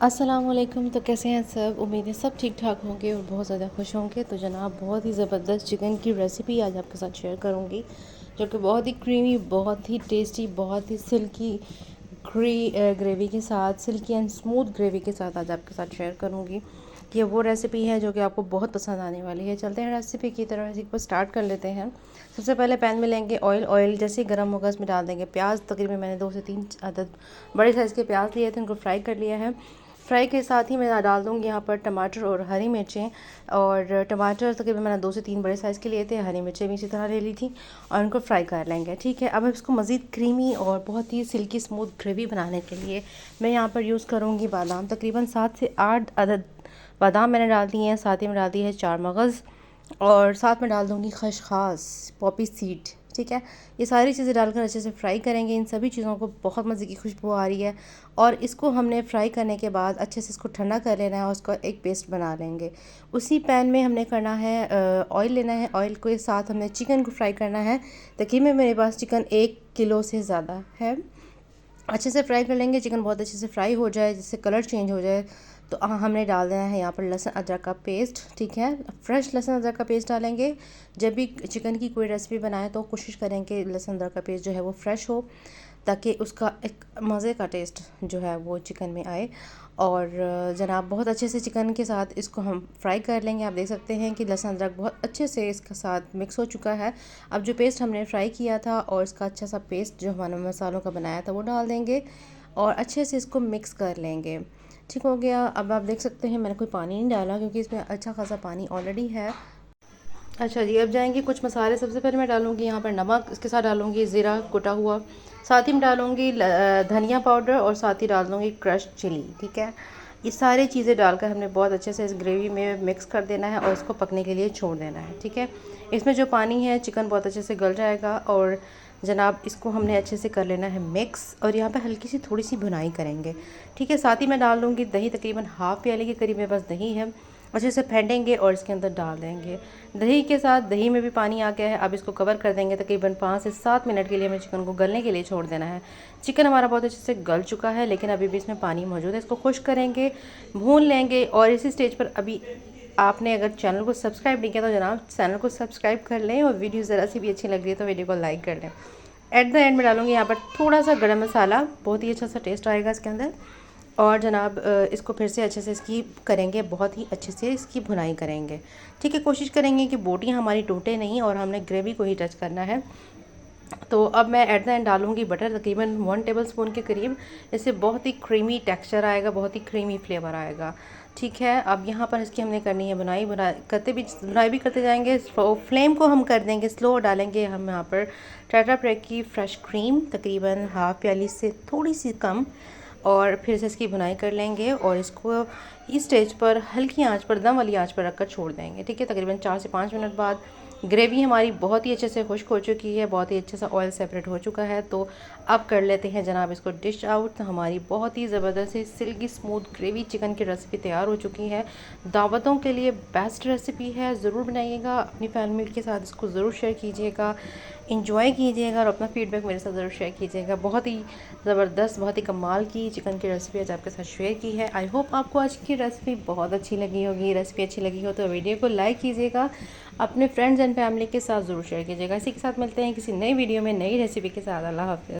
अस्सलामुअलैकुम। तो कैसे हैं सब? उम्मीद है सब ठीक ठाक होंगे और बहुत ज़्यादा खुश होंगे। तो जनाब, बहुत ही ज़बरदस्त चिकन की रेसिपी आज आपके साथ शेयर करूंगी, जो कि बहुत ही क्रीमी, बहुत ही टेस्टी, बहुत ही सिल्की ग्रेवी के साथ, सिल्की एंड स्मूथ ग्रेवी के साथ आज आपके साथ शेयर करूंगी। ये वो रेसिपी है जो कि आपको बहुत पसंद आने वाली है। चलते हैं रेसिपी की तरफ, रेसिपी को स्टार्ट कर लेते हैं। सबसे पहले पैन में लेंगे ऑयल। ऑयल जैसे ही गर्म होगा उसमें डाल देंगे प्याज। तकरीबन मैंने 2 से 3 अदद बड़े साइज़ के प्याज लिए थे, उनको फ्राई कर लिया है। फ्राई के साथ ही मैं डाल दूँगी यहाँ पर टमाटर और हरी मिर्चें। और टमाटर तकरीबन मैंने 2 से 3 बड़े साइज़ के लिए थे, हरी मिर्चें भी इसी तरह ले ली थी और उनको फ्राई कर लेंगे। ठीक है, अब इसको मज़ीद क्रीमी और बहुत ही सिल्की स्मूथ ग्रेवी बनाने के लिए मैं यहाँ पर यूज़ करूँगी बादाम। तकरीबन 7 से 8 अदद बादाम मैंने डाल दिए हैं। साथ ही में डाल दी है 4 मगज़ और साथ में डाल दूँगी खसखस, पॉपी सीड। ठीक है, ये सारी चीज़ें डालकर अच्छे से फ्राई करेंगे। इन सभी चीज़ों को बहुत मज़े की खुशबू आ रही है और इसको हमने फ्राई करने के बाद अच्छे से इसको ठंडा कर लेना है और उसका एक पेस्ट बना लेंगे। उसी पैन में हमने करना है ऑयल लेना है। ऑयल के साथ हमने चिकन को फ्राई करना है। तकरीबन मेरे पास चिकन 1 किलो से ज़्यादा है। अच्छे से फ्राई कर लेंगे। चिकन बहुत अच्छे से फ्राई हो जाए, जिससे कलर चेंज हो जाए, तो हमने डाल देना है यहाँ पर लहसुन अदरक का पेस्ट। ठीक है, फ्रेश लहसुन अदरक का पेस्ट डालेंगे। जब भी चिकन की कोई रेसिपी बनाए तो कोशिश करें कि लहसुन अदरक का पेस्ट जो है वो फ्रेश हो, ताकि उसका एक मज़े का टेस्ट जो है वो चिकन में आए। और जनाब, बहुत अच्छे से चिकन के साथ इसको हम फ्राई कर लेंगे। आप देख सकते हैं कि लहसुन अदरक बहुत अच्छे से इसके साथ मिक्स हो चुका है। अब जो पेस्ट हमने फ्राई किया था और इसका अच्छा सा पेस्ट जो हमारे मसालों का बनाया था वो डाल देंगे और अच्छे से इसको मिक्स कर लेंगे। ठीक हो गया। अब आप देख सकते हैं मैंने कोई पानी नहीं डाला, क्योंकि इसमें अच्छा खासा पानी ऑलरेडी है। अच्छा जी, अब जाएंगे कुछ मसाले। सबसे पहले मैं डालूंगी यहाँ पर नमक, इसके साथ डालूंगी ज़ीरा कुटा हुआ, साथ ही में डालूंगी धनिया पाउडर और साथ ही डाल दूँगी क्रश चिली। ठीक है, ये सारी चीज़ें डालकर हमने बहुत अच्छे से इस ग्रेवी में मिक्स कर देना है और इसको पकने के लिए छोड़ देना है। ठीक है, इसमें जो पानी है चिकन बहुत अच्छे से गल जाएगा और जनाब इसको हमने अच्छे से कर लेना है मिक्स। और यहाँ पे हल्की सी थोड़ी सी भुनाई करेंगे। ठीक है, साथ ही मैं डाल दूँगी दही। तकरीबन हाफ़ प्याले के करीब मेरे पास दही है। अच्छे से फेंटेंगे और इसके अंदर डाल देंगे। दही के साथ, दही में भी पानी आ गया है। अब इसको कवर कर देंगे। तकरीबन 5 से 7 मिनट के लिए हमें चिकन को गलने के लिए छोड़ देना है। चिकन हमारा बहुत अच्छे से गल चुका है, लेकिन अभी भी इसमें पानी मौजूद है। इसको खुश करेंगे, भून लेंगे। और इसी स्टेज पर अभी आपने अगर चैनल को सब्सक्राइब नहीं किया तो जनाब चैनल को सब्सक्राइब कर लें और वीडियो ज़रा सी भी अच्छी लग रही है तो वीडियो को लाइक कर लें। एट द एंड में डालूंगी यहाँ पर थोड़ा सा गरम मसाला, बहुत ही अच्छा सा टेस्ट आएगा इसके अंदर। और जनाब इसको फिर से अच्छे से इसकी करेंगे, बहुत ही अच्छे से इसकी भुनाई करेंगे। ठीक है, कोशिश करेंगे कि बोटियाँ हमारी टूटे नहीं और हमने ग्रेवी को ही टच करना है। तो अब मैं एट द एंड डालूंगी बटर, तकरीबन 1 टेबल स्पून के करीब। इससे बहुत ही क्रीमी टेक्सचर आएगा, बहुत ही क्रीमी फ्लेवर आएगा। ठीक है, अब यहाँ पर इसकी हमने करनी है बुनाई। बुनाई भी करते जाएंगे। फ्लेम को हम कर देंगे स्लो। डालेंगे हम यहाँ पर टाटा पैक की फ्रेश क्रीम, तकरीबन हाफ़ प्याली से थोड़ी सी कम, और फिर से इसकी भुनाई कर लेंगे और इसको इस स्टेज पर हल्की आंच पर, दम वाली आंच पर रखकर छोड़ देंगे। ठीक है, तकरीबन 4 से 5 मिनट बाद ग्रेवी हमारी बहुत ही अच्छे से खुश्क हो चुकी है, बहुत ही अच्छे से ऑयल सेपरेट हो चुका है। तो अब कर लेते हैं जनाब इसको डिश आउट। तो हमारी बहुत ही ज़बरदस्त सिल्की स्मूथ ग्रेवी चिकन की रेसिपी तैयार हो चुकी है। दावतों के लिए बेस्ट रेसिपी है, ज़रूर बनाइएगा। अपनी फैमिली के साथ इसको ज़रूर शेयर कीजिएगा, इंजॉय कीजिएगा और अपना फीडबैक मेरे साथ ज़रूर शेयर कीजिएगा। बहुत ही ज़बरदस्त, बहुत ही कमाल की चिकन की रेसिपी आज आपके साथ शेयर की है। आई होप आपको आज की रेसिपी बहुत अच्छी लगी होगी। रेसिपी अच्छी लगी हो तो वीडियो को लाइक कीजिएगा, अपने फ्रेंड्स एंड फैमिली के साथ ज़रूर शेयर कीजिएगा। इसी के साथ मिलते हैं किसी नई वीडियो में नई रेसिपी के साथ। अल्लाह हाफ़िज़।